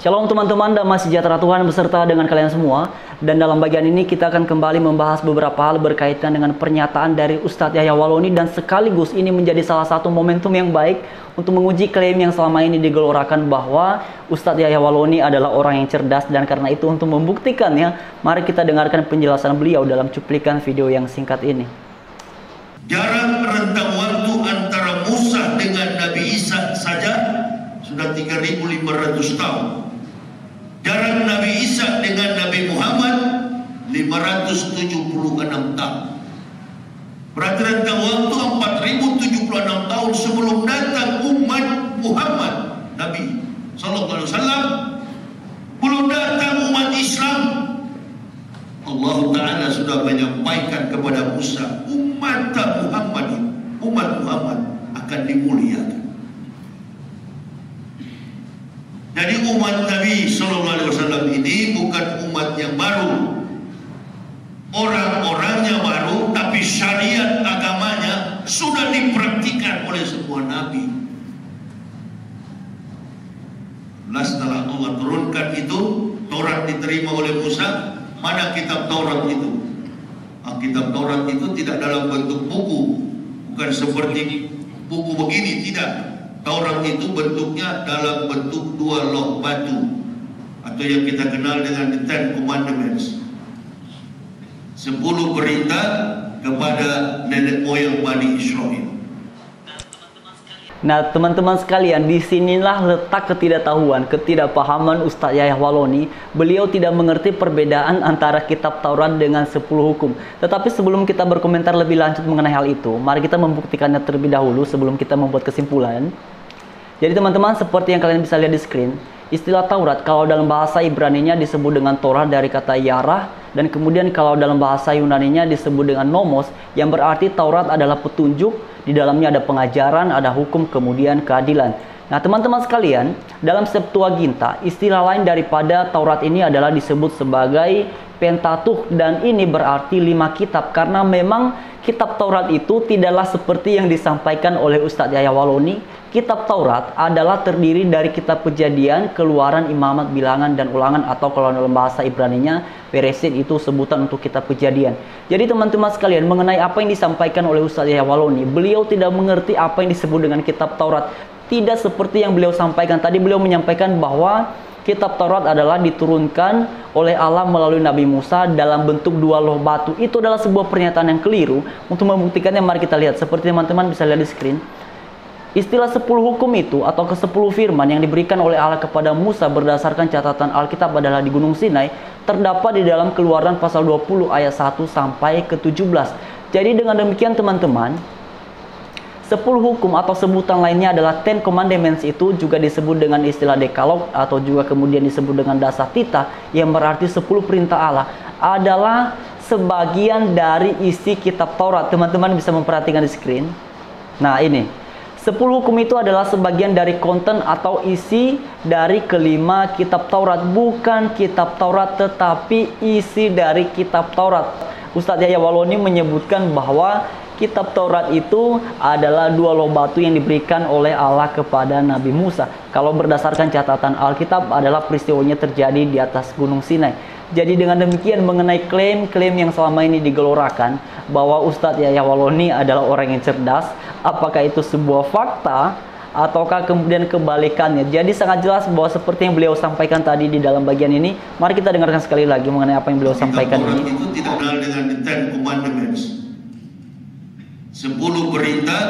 Shalom teman-teman, damai sejahtera Tuhan beserta dengan kalian semua. Dan dalam bagian ini kita akan kembali membahas beberapa hal berkaitan dengan pernyataan dari Ustadz Yahya Wahloni. Dan sekaligus ini menjadi salah satu momentum yang baik untuk menguji klaim yang selama ini digelorakan bahwa Ustadz Yahya Wahloni adalah orang yang cerdas. Dan karena itu untuk membuktikannya, mari kita dengarkan penjelasan beliau dalam cuplikan video yang singkat ini. Jarak rentang waktu antara Musa dengan Nabi Isa saja sudah 3.500 tahun. Jarak Nabi Isa dengan Nabi Muhammad 576 tahun. Berarti rentang waktu 4.076 tahun sebelum datang umat Muhammad Nabi Sallallahu Alaihi Wasallam, belum datang umat Islam. Allah Ta'ala sudah menyampaikan kepada Musa, umat Muhammad akan dimuliakan. Jadi umat Nabi Sallallahu Alaihi Wasallam ini bukan umat yang baru, orang-orangnya baru, tapi syariat agamanya sudah dipraktikkan oleh semua Nabi. Setelah Allah turunkan itu, Taurat diterima oleh Musa. Mana kitab Taurat itu? Kitab Taurat itu tidak dalam bentuk buku, bukan seperti buku begini, tidak. Taurat itu bentuknya dalam bentuk 2 loh batu, atau yang kita kenal dengan the Ten Commandments, 10 perintah kepada nenek moyang Bani Israel. Nah teman-teman sekalian, disinilah letak ketidaktahuan, ketidakpahaman Ustadz Yahya Wahloni. Beliau tidak mengerti perbedaan antara kitab Taurat dengan 10 hukum. Tetapi sebelum kita berkomentar lebih lanjut mengenai hal itu, mari kita membuktikannya terlebih dahulu sebelum kita membuat kesimpulan. Jadi teman-teman, seperti yang kalian bisa lihat di screen, istilah Taurat kalau dalam bahasa Ibraninya disebut dengan Torah dari kata yarah, dan kemudian kalau dalam bahasa Yunaninya disebut dengan nomos, yang berarti Taurat adalah petunjuk. Di dalamnya ada pengajaran, ada hukum, kemudian keadilan. Nah teman-teman sekalian, dalam Septuaginta, istilah lain daripada Taurat ini adalah disebut sebagai Pentateuch, dan ini berarti 5 kitab, karena memang kitab Taurat itu tidaklah seperti yang disampaikan oleh Ustadz Yahya Wahloni. Kitab Taurat adalah terdiri dari kitab Kejadian, Keluaran, Imamat, Bilangan, dan Ulangan, atau kalau dalam bahasa Ibraninya Bereshit itu sebutan untuk kitab Kejadian. Jadi teman-teman sekalian, mengenai apa yang disampaikan oleh Ustadz Yahya Wahloni, beliau tidak mengerti apa yang disebut dengan kitab Taurat. Tidak seperti yang beliau sampaikan. Tadi beliau menyampaikan bahwa kitab Taurat adalah diturunkan oleh Allah melalui Nabi Musa dalam bentuk 2 loh batu. Itu adalah sebuah pernyataan yang keliru. Untuk membuktikannya, mari kita lihat. Seperti teman-teman bisa lihat di screen. Istilah 10 hukum itu atau ke-10 firman yang diberikan oleh Allah kepada Musa berdasarkan catatan Alkitab adalah di Gunung Sinai, terdapat di dalam Keluaran pasal 20 ayat 1 sampai ke-17. Jadi dengan demikian teman-teman, 10 hukum atau sebutan lainnya adalah Ten Commandments, itu juga disebut dengan istilah Dekalog atau juga kemudian disebut dengan Dasatita, yang berarti 10 perintah Allah, adalah sebagian dari isi kitab Taurat. Teman-teman bisa memperhatikan di screen. Nah ini 10 hukum itu adalah sebagian dari konten atau isi dari kelima kitab Taurat. Bukan kitab Taurat, tetapi isi dari kitab Taurat. Ustadz Yahya Wahloni menyebutkan bahwa kitab Taurat itu adalah 2 loh batu yang diberikan oleh Allah kepada Nabi Musa. Kalau berdasarkan catatan Alkitab adalah peristiwanya terjadi di atas Gunung Sinai. Jadi dengan demikian mengenai klaim-klaim yang selama ini digelorakan bahwa Ustadz Yahya Wahloni adalah orang yang cerdas, apakah itu sebuah fakta ataukah kemudian kebalikannya? Jadi sangat jelas bahwa seperti yang beliau sampaikan tadi di dalam bagian ini. Mari kita dengarkan sekali lagi mengenai apa yang beliau sampaikan ini. Itu tidak kenal dengan the Ten Commandments, 10 perintah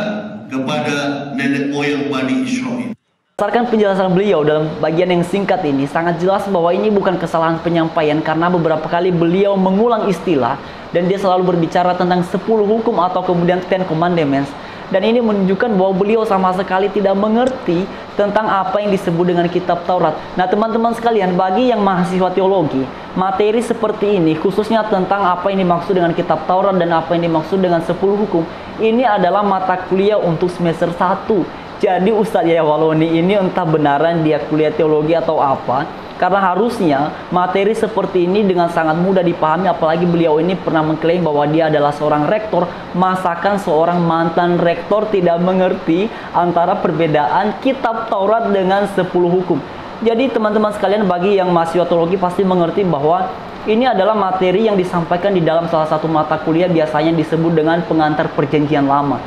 kepada nenek moyang Bani Israel. Berdasarkan penjelasan beliau dalam bagian yang singkat ini, sangat jelas bahwa ini bukan kesalahan penyampaian, karena beberapa kali beliau mengulang istilah dan dia selalu berbicara tentang 10 hukum atau kemudian Ten Commandments. Dan ini menunjukkan bahwa beliau sama sekali tidak mengerti tentang apa yang disebut dengan kitab Taurat. Nah teman-teman sekalian, bagi yang mahasiswa teologi, materi seperti ini, khususnya tentang apa yang dimaksud dengan kitab Taurat dan apa yang dimaksud dengan 10 hukum, ini adalah mata kuliah untuk semester 1. Jadi Ustadz Yahya Wahloni ini entah benaran dia kuliah teologi atau apa, karena harusnya materi seperti ini dengan sangat mudah dipahami, apalagi beliau ini pernah mengklaim bahwa dia adalah seorang rektor. Masakan seorang mantan rektor tidak mengerti antara perbedaan kitab Taurat dengan 10 hukum? Jadi teman-teman sekalian, bagi yang mahasiswa teologi pasti mengerti bahwa ini adalah materi yang disampaikan di dalam salah satu mata kuliah, biasanya disebut dengan pengantar perjanjian lama.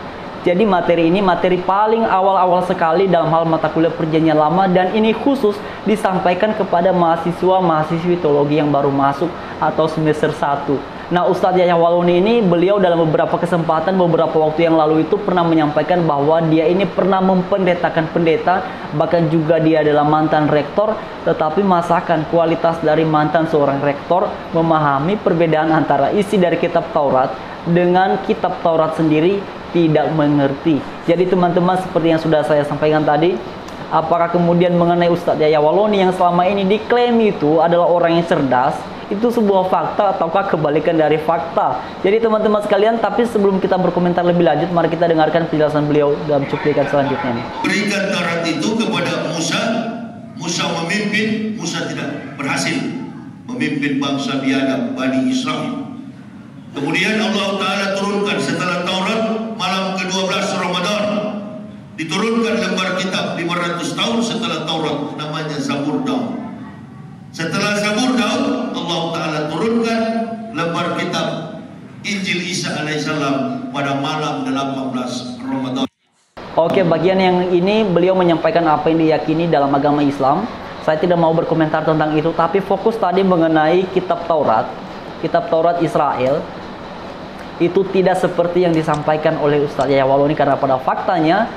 Jadi materi ini materi paling awal-awal sekali dalam hal mata kuliah perjanjian lama, dan ini khusus disampaikan kepada mahasiswa-mahasiswi teologi yang baru masuk atau semester 1. Nah, Ustadz Yahya Waloni ini, beliau dalam beberapa kesempatan beberapa waktu yang lalu itu pernah menyampaikan bahwa dia ini pernah mempendetakan pendeta, bahkan juga dia adalah mantan rektor, tetapi masakan kualitas dari mantan seorang rektor memahami perbedaan antara isi dari kitab Taurat dengan kitab Taurat sendiri tidak mengerti. Jadi teman-teman, seperti yang sudah saya sampaikan tadi, apakah kemudian mengenai Ustadz Yahya Waloni yang selama ini diklaim itu adalah orang yang cerdas, itu sebuah fakta ataukah kebalikan dari fakta? Jadi teman-teman sekalian, tapi sebelum kita berkomentar lebih lanjut, mari kita dengarkan penjelasan beliau dalam cuplikan selanjutnya ini. Berikan Taurat itu kepada Musa, Musa memimpin, Musa tidak berhasil memimpin bangsa biadab Bani Israel. Kemudian Allah Ta'ala turunkan setelah Taurat, malam ke-12 Ramadan, diturunkan lembar kitab 500 tahun setelah Taurat, namanya Zabur Daud. Setelah Zabur Daud, Allah Ta'ala turunkan lembar kitab Injil Isa alaihissalam pada malam 18 Ramadan. Oke, bagian yang ini beliau menyampaikan apa yang diyakini dalam agama Islam. Saya tidak mau berkomentar tentang itu, tapi fokus tadi mengenai kitab Taurat Israel. Itu tidak seperti yang disampaikan oleh Ustadz Yahya Waloni, karena pada faktanya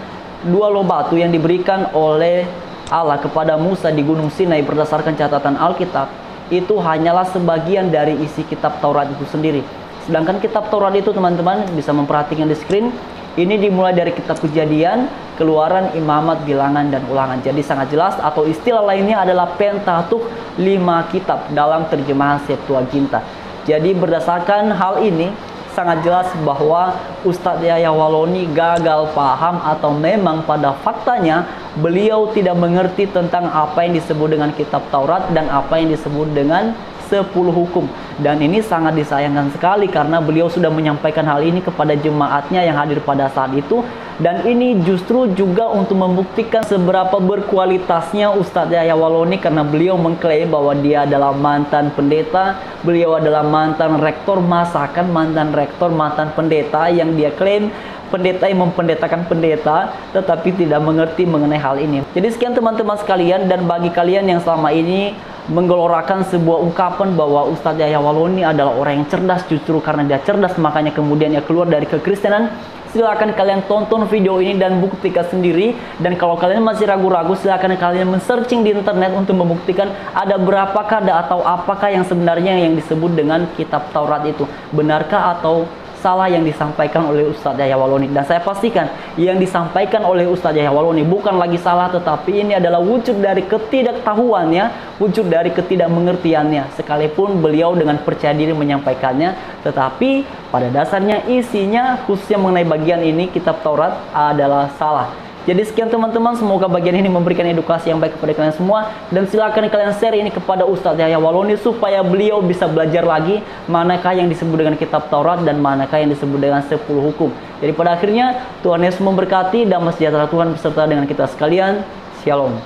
2 loh batu yang diberikan oleh Allah kepada Musa di Gunung Sinai berdasarkan catatan Alkitab itu hanyalah sebagian dari isi kitab Taurat itu sendiri. Sedangkan kitab Taurat itu, teman-teman bisa memperhatikan di screen, ini dimulai dari kitab Kejadian, Keluaran, Imamat, Bilangan, dan Ulangan. Jadi sangat jelas, atau istilah lainnya adalah Pentateuch, 5 kitab dalam terjemahan Septuaginta. Jadi berdasarkan hal ini sangat jelas bahwa Ustadz Yahya Waloni gagal paham, atau memang pada faktanya beliau tidak mengerti tentang apa yang disebut dengan kitab Taurat dan apa yang disebut dengan 10 hukum. Dan ini sangat disayangkan sekali karena beliau sudah menyampaikan hal ini kepada jemaatnya yang hadir pada saat itu. Dan ini justru juga untuk membuktikan seberapa berkualitasnya Ustadz Yahya Waloni, karena beliau mengklaim bahwa dia adalah mantan pendeta, beliau adalah mantan rektor. Masakan mantan rektor, mantan pendeta yang dia klaim pendeta yang mempendetakan pendeta, tetapi tidak mengerti mengenai hal ini. Jadi sekian teman-teman sekalian, dan bagi kalian yang selama ini menggelorakan sebuah ungkapan bahwa Ustadz Yahya Waloni adalah orang yang cerdas, justru karena dia cerdas makanya kemudian dia keluar dari kekristenan, silakan kalian tonton video ini dan buktikan sendiri. Dan kalau kalian masih ragu-ragu, silakan kalian men-searching di internet untuk membuktikan ada berapakah atau apakah yang sebenarnya yang disebut dengan kitab Taurat itu, benarkah atau salah yang disampaikan oleh Ustadz Yahya Waloni. Dan saya pastikan yang disampaikan oleh Ustadz Yahya Waloni bukan lagi salah, tetapi ini adalah wujud dari ketidaktahuannya, wujud dari ketidakmengertiannya. Sekalipun beliau dengan percaya diri menyampaikannya, tetapi pada dasarnya isinya, khususnya mengenai bagian ini kitab Taurat, adalah salah. Jadi sekian teman-teman, semoga bagian ini memberikan edukasi yang baik kepada kalian semua. Dan silakan kalian share ini kepada Ustadz Yahya Waloni supaya beliau bisa belajar lagi manakah yang disebut dengan kitab Taurat dan manakah yang disebut dengan 10 hukum. Jadi pada akhirnya Tuhan Yesus memberkati, damai sejahtera Tuhan beserta dengan kita sekalian. Shalom.